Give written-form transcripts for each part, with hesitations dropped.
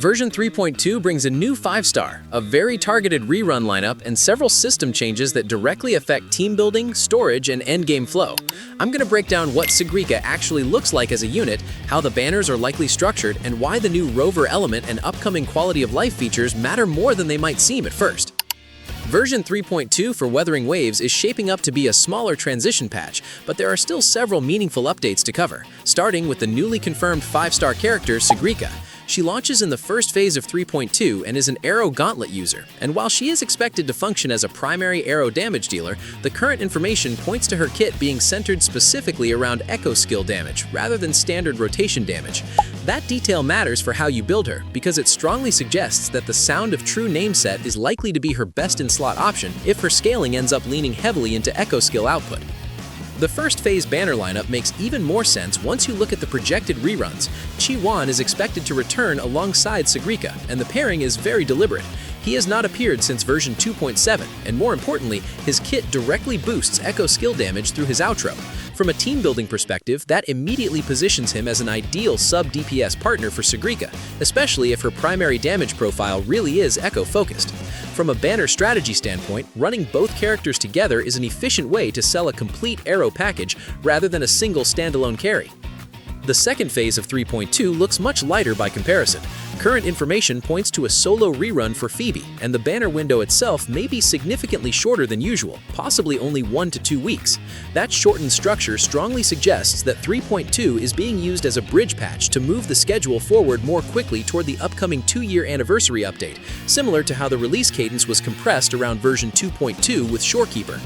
Version 3.2 brings a new 5-star, a very targeted rerun lineup, and several system changes that directly affect team building, storage, and endgame flow. I'm going to break down what Sigrika actually looks like as a unit, how the banners are likely structured, and why the new Rover element and upcoming quality of life features matter more than they might seem at first. Version 3.2 for Wuthering Waves is shaping up to be a smaller transition patch, but there are still several meaningful updates to cover, starting with the newly confirmed 5-star character Sigrika. She launches in the first phase of 3.2 and is an arrow gauntlet user, and while she is expected to function as a primary arrow damage dealer, the current information points to her kit being centered specifically around echo skill damage rather than standard rotation damage. That detail matters for how you build her, because it strongly suggests that the Sound of True name set is likely to be her best-in-slot option if her scaling ends up leaning heavily into echo skill output. The first phase banner lineup makes even more sense once you look at the projected reruns. QUIYUAN is expected to return alongside Sigrika, and the pairing is very deliberate. He has not appeared since version 2.7, and more importantly, his kit directly boosts echo skill damage through his outro. From a team-building perspective, that immediately positions him as an ideal sub-DPS partner for Sigrika, especially if her primary damage profile really is echo-focused. From a banner strategy standpoint, running both characters together is an efficient way to sell a complete arrow package rather than a single standalone carry. The second phase of 3.2 looks much lighter by comparison. Current information points to a solo rerun for Phoebe, and the banner window itself may be significantly shorter than usual, possibly only 1 to 2 weeks. That shortened structure strongly suggests that 3.2 is being used as a bridge patch to move the schedule forward more quickly toward the upcoming 2-year anniversary update, similar to how the release cadence was compressed around version 2.2 with Shorekeeper.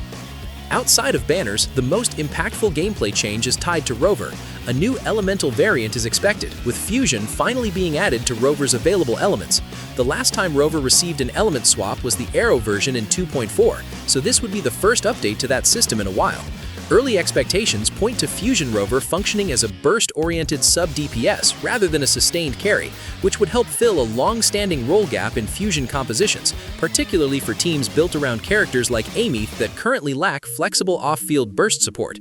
Outside of banners, the most impactful gameplay change is tied to Rover. A new elemental variant is expected, with Fusion finally being added to Rover's available elements. The last time Rover received an element swap was the Arrow version in 2.4, so this would be the first update to that system in a while. Early expectations point to Fusion Rover functioning as a burst-oriented sub-DPS rather than a sustained carry, which would help fill a long-standing role gap in Fusion compositions, particularly for teams built around characters like Aemeath that currently lack flexible off-field burst support.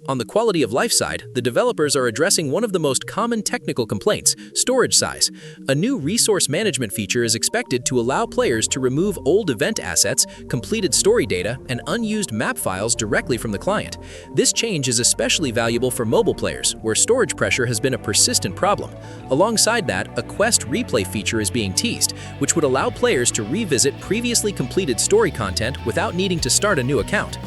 On the quality of life side, the developers are addressing one of the most common technical complaints: storage size. A new resource management feature is expected to allow players to remove old event assets, completed story data, and unused map files directly from the client. This change is especially valuable for mobile players, where storage pressure has been a persistent problem. Alongside that, a quest replay feature is being teased, which would allow players to revisit previously completed story content without needing to start a new account.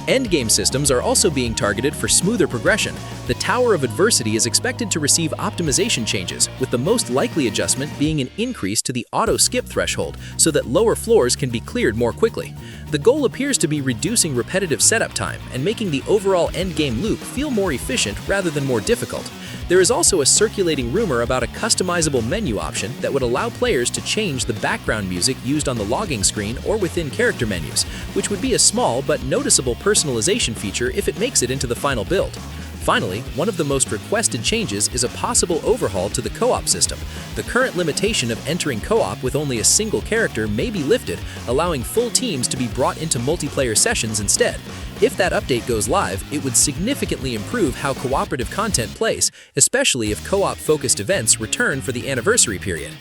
Endgame systems are also being targeted for smoother progression. The Tower of Adversity is expected to receive optimization changes, with the most likely adjustment being an increase to the auto-skip threshold so that lower floors can be cleared more quickly. The goal appears to be reducing repetitive setup time and making the overall endgame loop feel more efficient rather than more difficult. There is also a circulating rumor about a customizable menu option that would allow players to change the background music used on the logging screen or within character menus, which would be a small but noticeable personalization feature if it makes it into the final build. Finally, one of the most requested changes is a possible overhaul to the co-op system. The current limitation of entering co-op with only a single character may be lifted, allowing full teams to be brought into multiplayer sessions instead. If that update goes live, it would significantly improve how cooperative content plays, especially if co-op-focused events return for the anniversary period.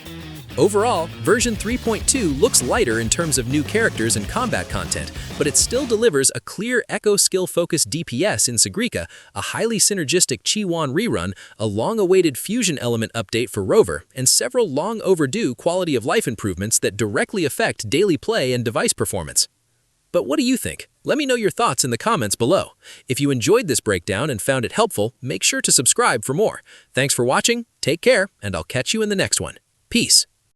Overall, version 3.2 looks lighter in terms of new characters and combat content, but it still delivers a clear echo skill-focused DPS in Sigrika, a highly synergistic QUIYUAN rerun, a long-awaited Fusion element update for Rover, and several long-overdue quality-of-life improvements that directly affect daily play and device performance. But what do you think? Let me know your thoughts in the comments below. If you enjoyed this breakdown and found it helpful, make sure to subscribe for more. Thanks for watching, take care, and I'll catch you in the next one. Peace.